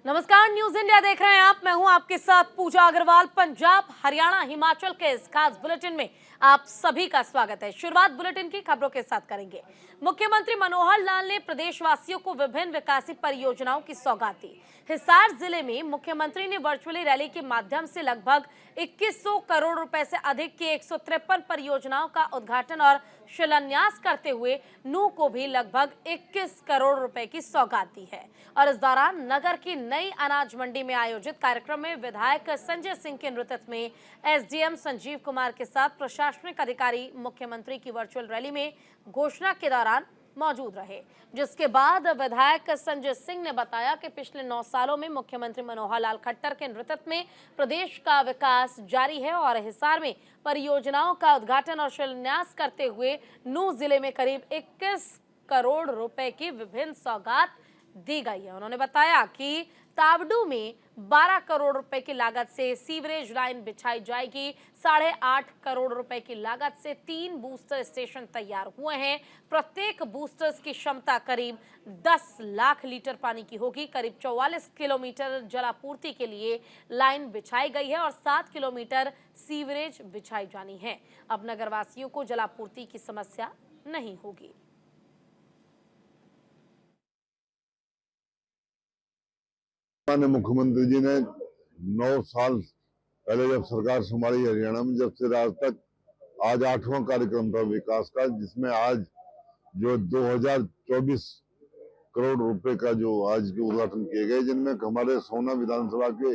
नमस्कार, news India देख रहे हैं आप। मैं हूं आपके साथ पूजा अग्रवाल। पंजाब, हरियाणा, हिमाचल के इस खास बुलेटिन में आप सभी का स्वागत है। शुरुआत बुलेटिन की खबरों के साथ करेंगे। मुख्यमंत्री मनोहर लाल ने प्रदेशवासियों को विभिन्न विकासी परियोजनाओं की सौगात दी। हिसार जिले में मुख्यमंत्री ने वर्चुअली रैली के माध्यम से लगभग 2100 करोड़ रुपए से अधिक की 153 परियोजनाओं का उद्घाटन और शिलान्यास करते हुए नूह को भी लगभग 21 करोड़ रुपए की सौगात दी है। और इस दौरान नगर की नई अनाज मंडी में आयोजित कार्यक्रम में विधायक संजय सिंह के नेतृत्व में एसडीएम संजीव कुमार के साथ प्रशासनिक अधिकारी मुख्यमंत्री की वर्चुअल रैली में घोषणा के दौरान मौजूद रहे। जिसके बाद विधायक संजय सिंह ने बताया कि पिछले 9 सालों में मुख्यमंत्री मनोहर लाल खट्टर के नेतृत्व में प्रदेश का विकास जारी है और हिसार में परियोजनाओं का उद्घाटन और शिलान्यास करते हुए नूह जिले में करीब 21 करोड़ रुपए की विभिन्न सौगात दी गई है। उन्होंने बताया कि तावडू में 12 करोड़ रुपए की लागत से सीवरेज लाइन बिछाई जाएगी। 8.5 करोड़ रुपए की लागत से 3 बूस्टर स्टेशन तैयार हुए हैं। प्रत्येक बूस्टर्स की क्षमता करीब 10 लाख लीटर पानी की होगी। करीब 44 किलोमीटर जलापूर्ति के लिए लाइन बिछाई गई है और 7 किलोमीटर सीवरेज बिछाई जानी है। अब नगरवासियों को जलापूर्ति की समस्या नहीं होगी। माननीय मुख्यमंत्री जी ने 9 साल पहले जब सरकार संभाली हरियाणा में, जब से आज तक आज 8वां कार्यक्रम था विकास का, जिसमें आज जो 2024 करोड़ रुपए का जो आज के उद्घाटन किए गए, जिनमें हमारे सोना विधानसभा के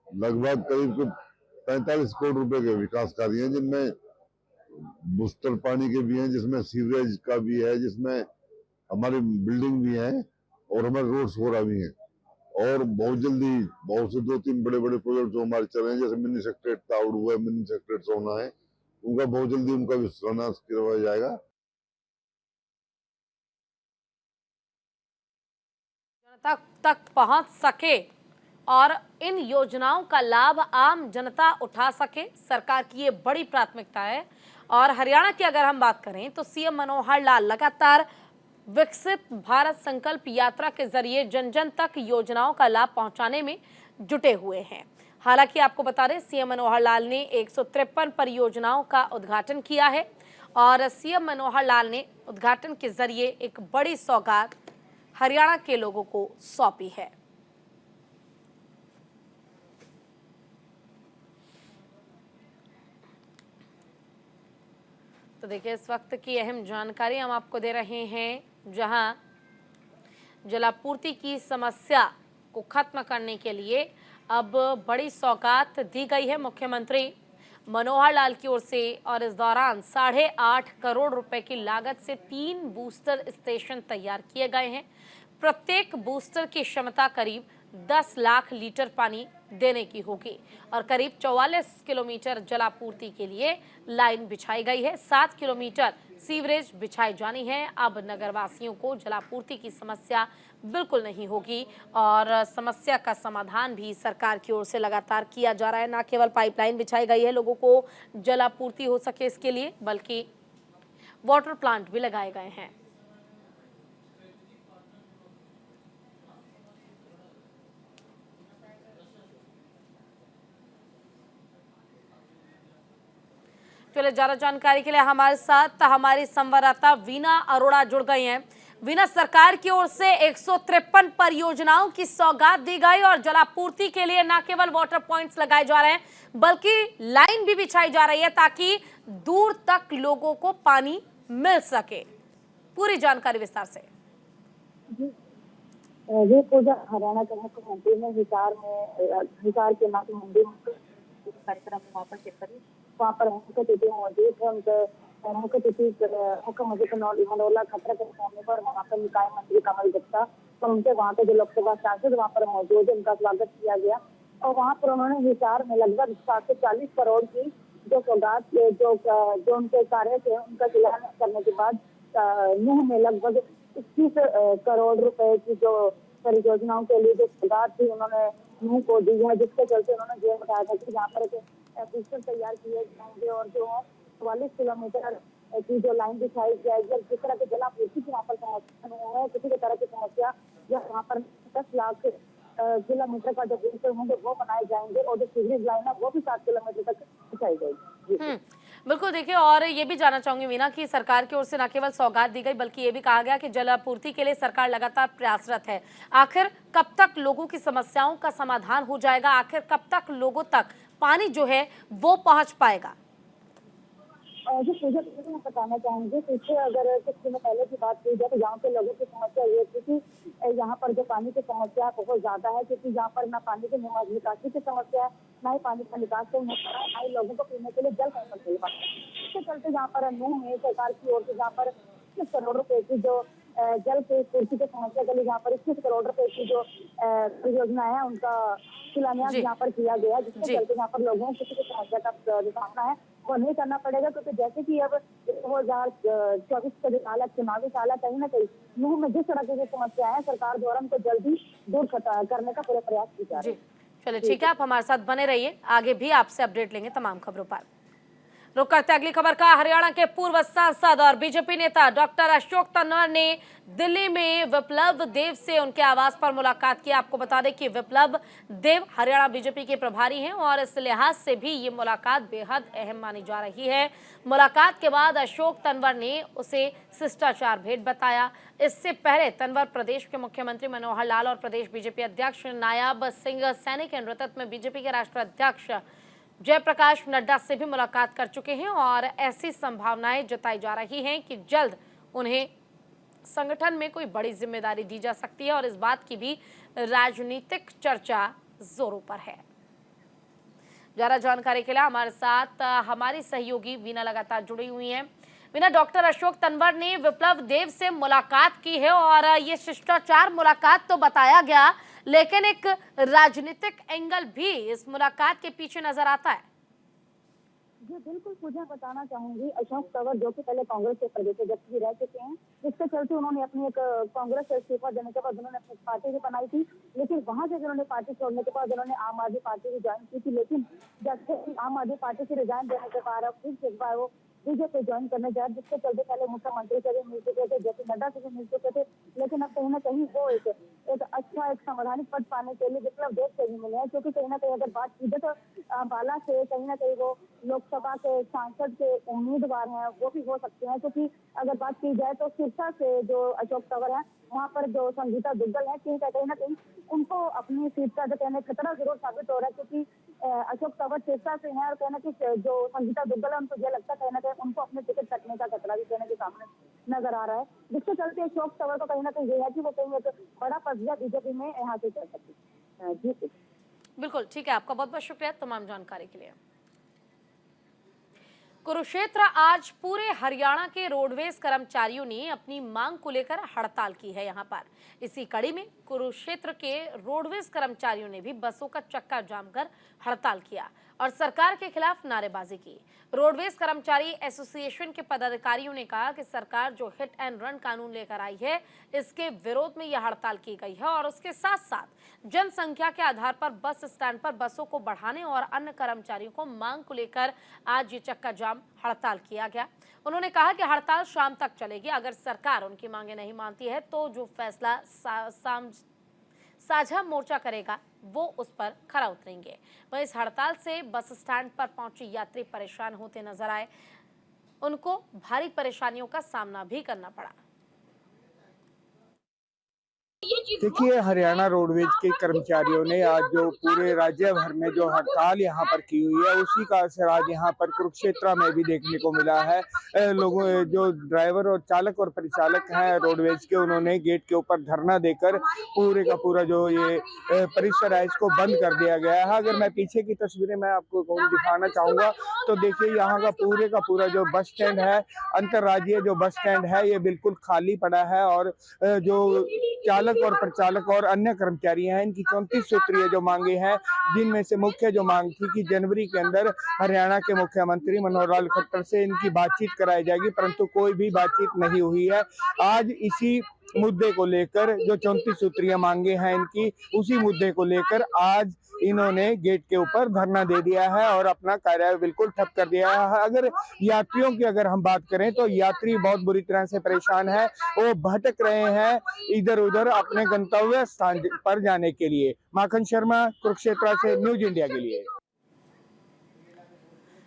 लगभग करीब 45 करोड़ रुपए के विकास कार्य हैं, जिनमें बूस्टर पानी के भी हैं, जिसमें सीवरेज का भी है, जिसमें हमारी बिल्डिंग भी है और हमारे रोड्स वगैरह भी हैं। और बहुत जल्दी बहुत से 2-3 बड़े बड़े प्रोजेक्ट जो हमारे चल रहे हैं, जैसे मिनी सेक्रेट तावड़ू है, मिनी सेक्रेट सोना है, उनका बहुत जल्दी उनका भी शिलान्यास करवाया जाएगा। जनता तक पहुंच सके और इन योजनाओं का लाभ आम जनता उठा सके, सरकार की ये बड़ी प्राथमिकता है। और हरियाणा की अगर हम बात करें तो सीएम मनोहर लाल लगातार विकसित भारत संकल्प यात्रा के जरिए जन जन तक योजनाओं का लाभ पहुंचाने में जुटे हुए हैं। हालांकि आपको बता दें, सीएम मनोहर लाल ने 153 परियोजनाओं का उद्घाटन किया है और सीएम मनोहर लाल ने उद्घाटन के जरिए एक बड़ी सौगात हरियाणा के लोगों को सौंपी है। तो देखिए, इस वक्त की अहम जानकारी हम आपको दे रहे हैं, जहां जलापूर्ति की समस्या को खत्म करने के लिए अब बड़ी सौगात दी गई है मुख्यमंत्री मनोहर लाल की ओर से। और इस दौरान 8.5 करोड़ रुपए की लागत से 3 बूस्टर स्टेशन तैयार किए गए हैं। प्रत्येक बूस्टर की क्षमता करीब 10 लाख लीटर पानी देने की होगी और करीब 44 किलोमीटर जलापूर्ति के लिए लाइन बिछाई गई है। 7 किलोमीटर सीवरेज बिछाई जानी है। अब नगरवासियों को जलापूर्ति की समस्या बिल्कुल नहीं होगी और समस्या का समाधान भी सरकार की ओर से लगातार किया जा रहा है। न केवल पाइपलाइन बिछाई गई है लोगों को जलापूर्ति हो सके इसके लिए, बल्कि वाटर प्लांट भी लगाए गए हैं। चलिए, ज्यादा जानकारी के लिए हमारे साथ हमारी संवाददाता वीना अरोड़ा जुड़ गई हैं। वीना, सरकार की ओर से 153 परियोजनाओं की सौगात दी गई और जलापूर्ति के लिए न केवल वाटर पॉइंट्स लगाए जा रहे हैं, बल्कि लाइन भी बिछाई जा रही है ताकि दूर तक लोगों को पानी मिल सके। पूरी जानकारी विस्तार से। ये पूजा हरियाणा के मुख्यमंत्री ने हिसार के नाथ मंडी में कार्यक्रम में वहाँ पर मुख्य अतिथि मौजूद है। उनके मुख्य अतिथि मुख्यमंत्री मनोहर खट्टर के सामने पर वहाँ पर निकाय मंत्री कमल गुप्ता और उनके वहाँ के जो लोकसभा सांसद वहाँ पर मौजूद है, उनका स्वागत किया गया। और वहाँ पर उन्होंने हिसार में लगभग 740 करोड़ की जो सौगात जो उनके कार्य थे उनका शिलान्यास करने के बाद नूह में लगभग 21 करोड़ रुपए की जो परियोजनाओं के लिए जो सौगात थी उन्होंने नूह को दी है, जिसके चलते उन्होंने ये बताया था कि यहाँ पर बूस्टर तैयार किए जाएंगे और जो 44 किलोमीटर की जो लाइन बिछाई जाएगी। जिस तरह की जलापूर्ति की वहाँ पर समस्या नहीं है, किसी भी तरह की समस्या या वहाँ पर 10 लाख किलोमीटर का जो ब्रिज होंगे वो बनाए जाएंगे और जो सीवरेज लाइन है वो भी 7 किलोमीटर तक पहुंचाई जाएगी। बिल्कुल। देखिए, और ये भी जानना चाहूंगी मीना कि सरकार की ओर से न केवल सौगात दी गई बल्कि ये भी कहा गया कि जल आपूर्ति के लिए सरकार लगातार प्रयासरत है। आखिर कब तक लोगों की समस्याओं का समाधान हो जाएगा? आखिर कब तक लोगों तक पानी जो है वो पहुंच पाएगा? जो पूजा मैं बताना चाहूंगी, पीछे अगर कुछ दिनों पहले की बात की जाए तो यहाँ के लोगों की समस्या ये थी कि यहाँ पर जो पानी की समस्या बहुत ज्यादा है, क्योंकि यहाँ पर ना पानी की निकासी की समस्या है, ना ही पानी का निकास हो पा रहा है, ना ही लोगों को पीने के लिए जल नहीं मिल पा रहा है। इसके चलते यहाँ पर नूह में सरकार की ओर से जहाँ पर 21 करोड़ रुपए की जो जल की पूर्ति की समस्या के लिए यहाँ पर 21 करोड़ रुपए की जो परियोजना है उनका शिलान्यास यहाँ पर किया गया, जिसके चलते यहाँ पर लोगों को किसी की समस्या का सामना है वो नहीं करना पड़ेगा, क्योंकि जैसे कि अब 2024 का जो साल है, चुनावी साल है, कहीं ना कहीं नूह में जिस तरह की समस्या है सरकार द्वारा उनको जल्दी दूर करने का पूरा प्रयास किया जा रहा है। चलिए ठीक है, आप हमारे साथ बने रहिए, आगे भी आपसे अपडेट लेंगे तमाम खबरों पर। रुक करते अगली खबर का। हरियाणा के पूर्व सांसद और बीजेपी नेता डॉक्टर अशोक तंवर ने दिल्ली में विप्लव देव से उनके आवास पर मुलाकात की। आपको बता दें कि विप्लव देव हरियाणा बीजेपी के प्रभारी हैं और इस लिहाज से भी ये मुलाकात बेहद अहम मानी जा रही है। मुलाकात के बाद अशोक तंवर ने उसे शिष्टाचार भेंट बताया। इससे पहले तंवर प्रदेश के मुख्यमंत्री मनोहर लाल और प्रदेश बीजेपी अध्यक्ष नायब सिंह सैनी के नेतृत्व में बीजेपी के राष्ट्रीय अध्यक्ष जयप्रकाश नड्डा से भी मुलाकात कर चुके हैं और ऐसी संभावनाएं जताई जा रही हैं कि जल्द उन्हें संगठन में कोई बड़ी जिम्मेदारी दी जा सकती है और इस बात की भी राजनीतिक चर्चा जोरों पर है। ज्यादा जानकारी के लिए हमारे साथ हमारी सहयोगी वीना लगातार जुड़ी हुई हैं। वीना, डॉक्टर अशोक तंवर ने विप्लव देव से मुलाकात की है और ये शिष्टाचार मुलाकात तो बताया गया, लेकिन एक राजनीतिक एंगल भी इस मुलाकात के पीछे नजर आता है। जी बिल्कुल, मुझे बताना चाहूंगी, अशोक तंवर जो कि पहले कांग्रेस के प्रदेश अध्यक्ष भी रह चुके हैं, जिसके चलते उन्होंने अपनी एक कांग्रेस से इस्तीफा देने के बाद उन्होंने अपनी पार्टी भी बनाई थी, लेकिन वहां से उन्होंने पार्टी छोड़ने के बाद उन्होंने आम आदमी पार्टी भी ज्वाइन की थी। लेकिन जैसे आम आदमी पार्टी से रिजाइन देने के बाद फिर से एक बार वो बीजेपी ज्वाइन करने जाए, जिसके चलते पहले मुख्यमंत्री से भी मिल चुके थे, जैसे नड्डा से भी मिल चुके थे, लेकिन अब कहीं ना कहीं वो एक अच्छा एक संवैधानिक पद पाने के लिए विप्लव देव से भी मिले हैं, क्योंकि कहीं ना कहीं अगर बात की जाए तो बाला से कहीं ना कहीं वो लोकसभा के सांसद के उम्मीदवार हैं, वो भी हो सकते हैं, क्योंकि अगर बात की जाए तो सिरसा से जो अशोक तंवर है वहाँ पर जो संगीता दुग्गल है, कहीं ना कहीं उनको अपनी सीट का जो कहने खतरा जरूर साबित हो रहा है, क्योंकि अशोक तंवर सिरसा से हैं और कहना कि जो संगीता दुग्गल है उनको यह लगता है कहीं ना कहीं उनको अपने टिकट कटने का खतरा भी कहने के सामने नजर आ रहा है, जिसके चलते अशोक तंवर को कहीं ना कहीं ये है कि वो कहीं एक बड़ा पद बीजेपी में यहाँ से चल सकती। जी बिल्कुल ठीक है, आपका बहुत बहुत शुक्रिया तमाम जानकारी के लिए। कुरुक्षेत्र आज पूरे हरियाणा के रोडवेज कर्मचारियों ने अपनी मांग को लेकर हड़ताल की है। यहाँ पर इसी कड़ी में कुरुक्षेत्र के रोडवेज कर्मचारियों ने भी बसों का चक्का जाम कर हड़ताल किया और सरकार के खिलाफ नारेबाजी की। रोडवेज कर्मचारी एसोसिएशन के पदाधिकारियों ने कहा कि सरकार जो हिट एंड रन कानून लेकर आई है, इसके विरोध में यह हड़ताल की गई है और उसके साथ साथ जनसंख्या के आधार पर बस स्टैंड पर बसों को बढ़ाने और अन्य कर्मचारियों को मांग को लेकर आज ये चक्का जाम हड़ताल किया गया। उन्होंने कहा कि हड़ताल शाम तक चलेगी। अगर सरकार उनकी मांगे नहीं मानती है तो जो फैसला साझा मोर्चा करेगा वो उस पर खरा उतरेंगे। वहीं इस हड़ताल से बस स्टैंड पर पहुंचे यात्री परेशान होते नजर आए, उनको भारी परेशानियों का सामना भी करना पड़ा। देखिए, हरियाणा रोडवेज के कर्मचारियों ने आज जो पूरे राज्य भर में जो हड़ताल यहाँ पर की हुई है, उसी का असर आज यहाँ पर कुरुक्षेत्र में भी देखने को मिला है। लोगों जो ड्राइवर और चालक और परिचालक हैं रोडवेज के, उन्होंने गेट के ऊपर धरना देकर पूरे का पूरा जो ये परिसर है इसको बंद कर दिया गया है। अगर मैं पीछे की तस्वीरें मैं आपको दिखाना चाहूँगा तो देखिए, यहाँ का पूरा जो बस स्टैंड है, अंतर्राज्यीय जो बस स्टैंड है, ये बिल्कुल खाली पड़ा है और जो चालक और प्रचालक और अन्य कर्मचारी हैं, इनकी 34 सूत्रीय जो मांगे हैं, जिनमें से मुख्य जो मांग थी कि जनवरी के अंदर हरियाणा के मुख्यमंत्री मनोहर लाल खट्टर से इनकी बातचीत कराई जाएगी, परंतु कोई भी बातचीत नहीं हुई है। आज इसी मुद्दे को लेकर, जो 34 सूत्रीय मांगे हैं इनकी, उसी मुद्दे को लेकर आज इन्होंने गेट के ऊपर धरना दे दिया है और अपना कार्य बिल्कुल ठप कर दिया है। अगर यात्रियों की अगर हम बात करें तो यात्री बहुत बुरी तरह से परेशान है, वो भटक रहे हैं इधर उधर अपने गंतव्य स्थान पर जाने के लिए। माखन शर्मा, कुरुक्षेत्र से न्यूज इंडिया के लिए।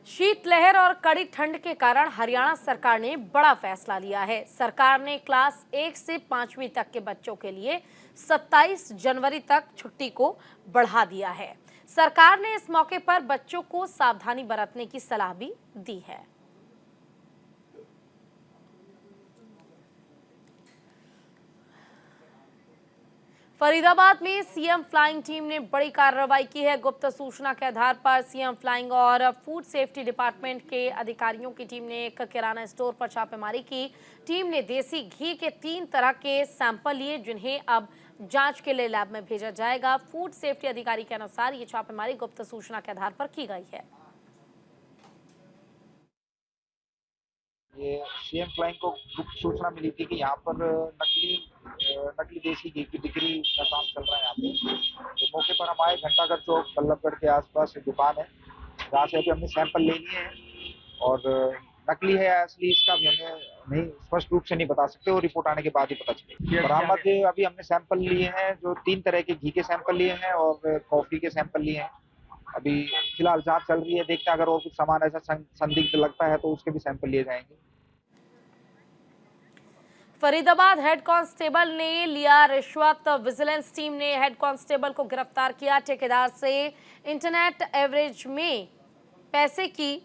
शीतलहर और कड़ी ठंड के कारण हरियाणा सरकार ने बड़ा फैसला लिया है। सरकार ने क्लास 1 से 5वीं तक के बच्चों के लिए 27 जनवरी तक छुट्टी को बढ़ा दिया है। सरकार ने इस मौके पर बच्चों को सावधानी बरतने की सलाह भी दी है। फरीदाबाद में सीएम फ्लाइंग टीम ने बड़ी कार्रवाई की है। गुप्त सूचना के आधार पर सीएम फ्लाइंग और फूड सेफ्टी डिपार्टमेंट के अधिकारियों की टीम ने एक किराना स्टोर पर छापेमारी की। टीम ने देसी घी के 3 तरह के सैंपल लिए, जिन्हें अब जांच के लिए लैब में भेजा जाएगा। फूड सेफ्टी अधिकारी के अनुसार ये छापेमारी गुप्त सूचना के आधार पर की गई है। ये सीएम फ्लाइंग को गुप्त सूचना मिली थी कि यहाँ पर नकली देसी घी की बिक्री का काम चल रहा है यहाँ पे। तो मौके पर हम आए। घंटाघर चौक बल्लभगढ़ के आसपास एक दुकान है जहाँ से अभी हमने सैंपल ले लिए हैं और नकली है या असली इसका भी हमें नहीं स्पष्ट रूप से नहीं बता सकते, और रिपोर्ट आने के बाद ही पता चलेगा। बरामद अभी हमने सैंपल लिए हैं, जो 3 तरह के घी के सैंपल लिए हैं और कॉफी के सैंपल लिए हैं। अभी फिलहाल जांच चल रही है, देखते हैं अगर और कुछ सामान ऐसा संदिग्ध लगता है तो उसके भी सैंपल लिए जाएंगे। फरीदाबाद हेड कांस्टेबल ने लिया रिश्वत। विजिलेंस टीम ने हेड कांस्टेबल को गिरफ्तार किया। ठेकेदार से इंटरनेट एवरेज में पैसे की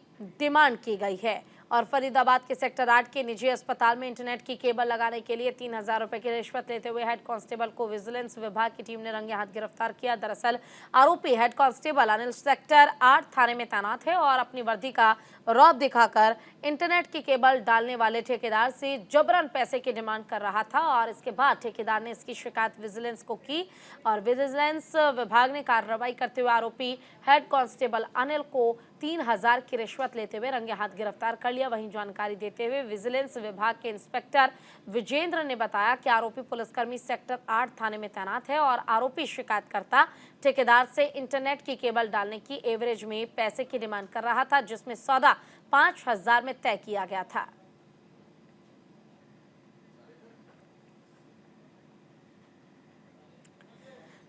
डिमांड की गई है और फरीदाबाद के सेक्टर 8 के निजी अस्पताल में इंटरनेट की केबल लगाने के लिए 3000 रुपए की रिश्वत लेते हुए हेड कांस्टेबल को विजिलेंस विभाग की टीम ने रंगे हाथ गिरफ्तार किया। दरअसल आरोपी हेड कांस्टेबल अनिल सेक्टर 8 थाने में तैनात है और अपनी वर्दी का रौब दिखाकर इंटरनेट की केबल डालने वाले ठेकेदार से जबरन पैसे की डिमांड कर रहा था और इसके बाद ठेकेदार ने इसकी शिकायत विजिलेंस को की और विजिलेंस विभाग ने कार्रवाई करते हुए आरोपी हेड कांस्टेबल अनिल को 3000 की रिश्वत लेते हुए रंगे हाथ गिरफ्तार कर लिया। वहीं जानकारी देते हुए विजिलेंस विभाग के इंस्पेक्टर विजेंद्र ने बताया कि आरोपी पुलिसकर्मी सेक्टर 8 थाने में तैनात है और आरोपी शिकायतकर्ता ठेकेदार से इंटरनेट की केबल डालने की एवरेज में पैसे की डिमांड कर रहा था, जिसमें सौदा 5000 में तय किया गया था।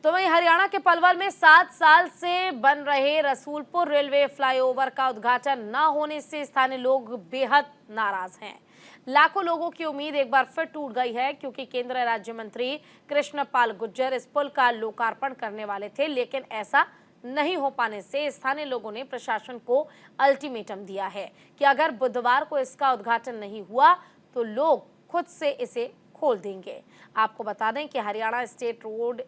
तो वहीं हरियाणा के पलवल में 7 साल से बन रहे रसूलपुर रेलवे फ्लाईओवर का उद्घाटन न होने से स्थानीय लोग बेहद नाराज हैं। लाखों लोगों की उम्मीद एक बार फिर टूट गई है, क्योंकि केंद्रीय राज्य मंत्री कृष्णपाल गुर्जर इस पुल का लोकार्पण करने वाले थे, लेकिन ऐसा नहीं हो पाने से स्थानीय लोगों ने प्रशासन को अल्टीमेटम दिया है कि अगर बुधवार को इसका उद्घाटन नहीं हुआ तो लोग खुद से इसे खोल देंगे। आपको बता दें कि Haryana state road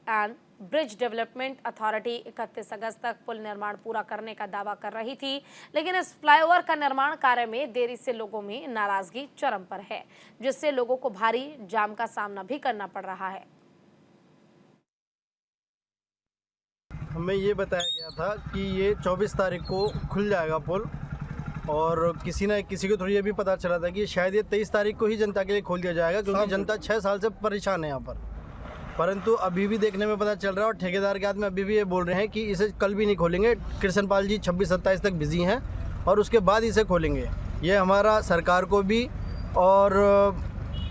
and bridge development authority 31 अगस्त तक पुल निर्माण पूरा करने का दावा कर रही थी, लेकिन इस फ्लाईओवर का निर्माण कार्य में देरी से लोगों में नाराजगी चरम पर है, जिससे लोगों को भारी जाम का सामना भी करना पड़ रहा है। हमें ये बताया गया था कि ये 24 तारीख को खुल जाएगा पुल, और किसी को थोड़ी ये भी पता चला था कि शायद ये 23 तारीख को ही जनता के लिए खोल दिया जाएगा, क्योंकि जनता 6 साल से परेशान है यहाँ पर। परंतु अभी भी देखने में पता चल रहा है और ठेकेदार के आदमी अभी भी ये बोल रहे हैं कि इसे कल भी नहीं खोलेंगे। कृष्णपाल जी 26-27 तक बिजी हैं और उसके बाद इसे खोलेंगे। ये हमारा सरकार को भी और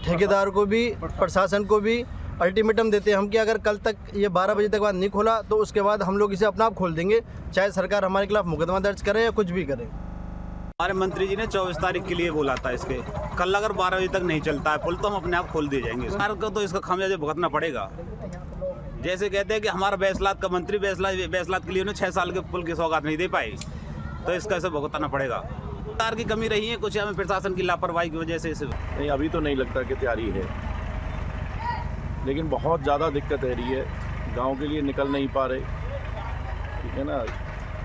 ठेकेदार को भी, प्रशासन को भी अल्टीमेटम देते हैं हम कि अगर कल तक ये 12 बजे तक बाद नहीं खोला तो उसके बाद हम लोग इसे अपना आप खोल देंगे, चाहे सरकार हमारे खिलाफ मुकदमा दर्ज करे या कुछ भी करे। हमारे मंत्री जी ने 24 तारीख के लिए बोला था इसके। कल अगर 12 बजे तक नहीं चलता है पुल तो हम अपने आप खोल दिए जाएंगे। सरकार को तो इसका खामियाजा भुगतना पड़ेगा। जैसे कहते हैं कि हमारा बैसलात का मंत्री बैसलात के लिए उन्हें 6 साल के पुल की सौगात नहीं दे पाई, तो इसका ऐसे भुगतना पड़ेगा। सरकार की कमी रही है कुछ, हमें प्रशासन की लापरवाही की वजह से इसे नहीं, अभी तो नहीं लगता कि तैयारी है, लेकिन बहुत ज़्यादा दिक्कत है रही है। गाँव के लिए निकल नहीं पा रहे, ठीक है ना।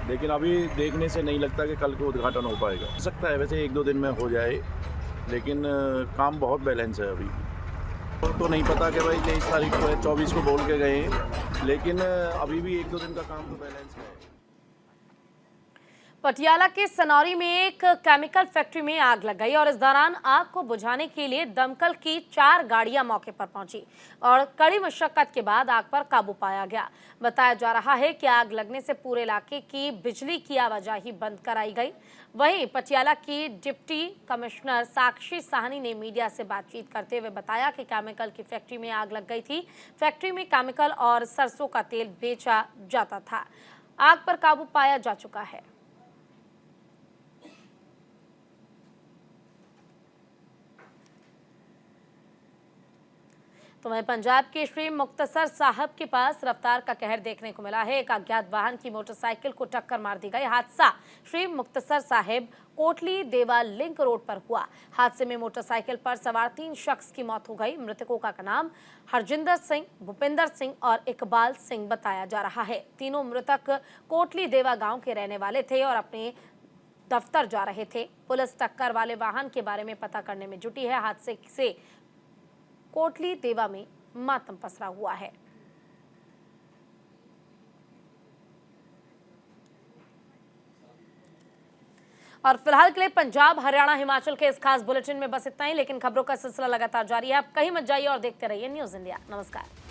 लेकिन अभी देखने से नहीं लगता कि कल को उद्घाटन हो पाएगा। हो सकता है वैसे 1-2 दिन में हो जाए, लेकिन काम बहुत बैलेंस है। अभी तो नहीं पता कि भाई 23 तारीख को है, 24 को बोल के गए, लेकिन अभी भी 1-2 दिन का काम तो बैलेंस है। पटियाला के सनौरी में एक केमिकल फैक्ट्री में आग लग गई और इस दौरान आग को बुझाने के लिए दमकल की 4 गाड़ियां मौके पर पहुंची और कड़ी मशक्कत के बाद आग पर काबू पाया गया। बताया जा रहा है कि आग लगने से पूरे इलाके की बिजली की आवाजाही बंद कराई गई। वहीं पटियाला की डिप्टी कमिश्नर साक्षी साहनी ने मीडिया से बातचीत करते हुए बताया कि केमिकल की फैक्ट्री में आग लग गई थी। फैक्ट्री में केमिकल और सरसों का तेल बेचा जाता था। आग पर काबू पाया जा चुका है। तो वहीं पंजाब के श्री मुक्तसर साहब के पास रफ्तार का कहर देखने को मिला है। एक अज्ञात वाहन की मोटरसाइकिल को टक्कर मार दी गई। हादसा श्री मुक्तसर साहिब कोटली देवा लिंक रोड पर हुआ। हादसे में मोटरसाइकिल पर सवार 3 शख्स की मौत हो गई। मृतकों का नाम हरजिंदर सिंह, भूपिंदर सिंह और इकबाल सिंह बताया जा रहा है। तीनों मृतक कोटली देवा गांव के रहने वाले थे और अपने दफ्तर जा रहे थे। पुलिस टक्कर वाले वाहन के बारे में पता करने में जुटी है। हादसे से कोटली देवा में मातम पसरा हुआ है। और फिलहाल के लिए पंजाब, हरियाणा, हिमाचल के इस खास बुलेटिन में बस इतना ही, लेकिन खबरों का सिलसिला लगातार जारी है। आप कहीं मत जाइए और देखते रहिए न्यूज़ इंडिया। नमस्कार।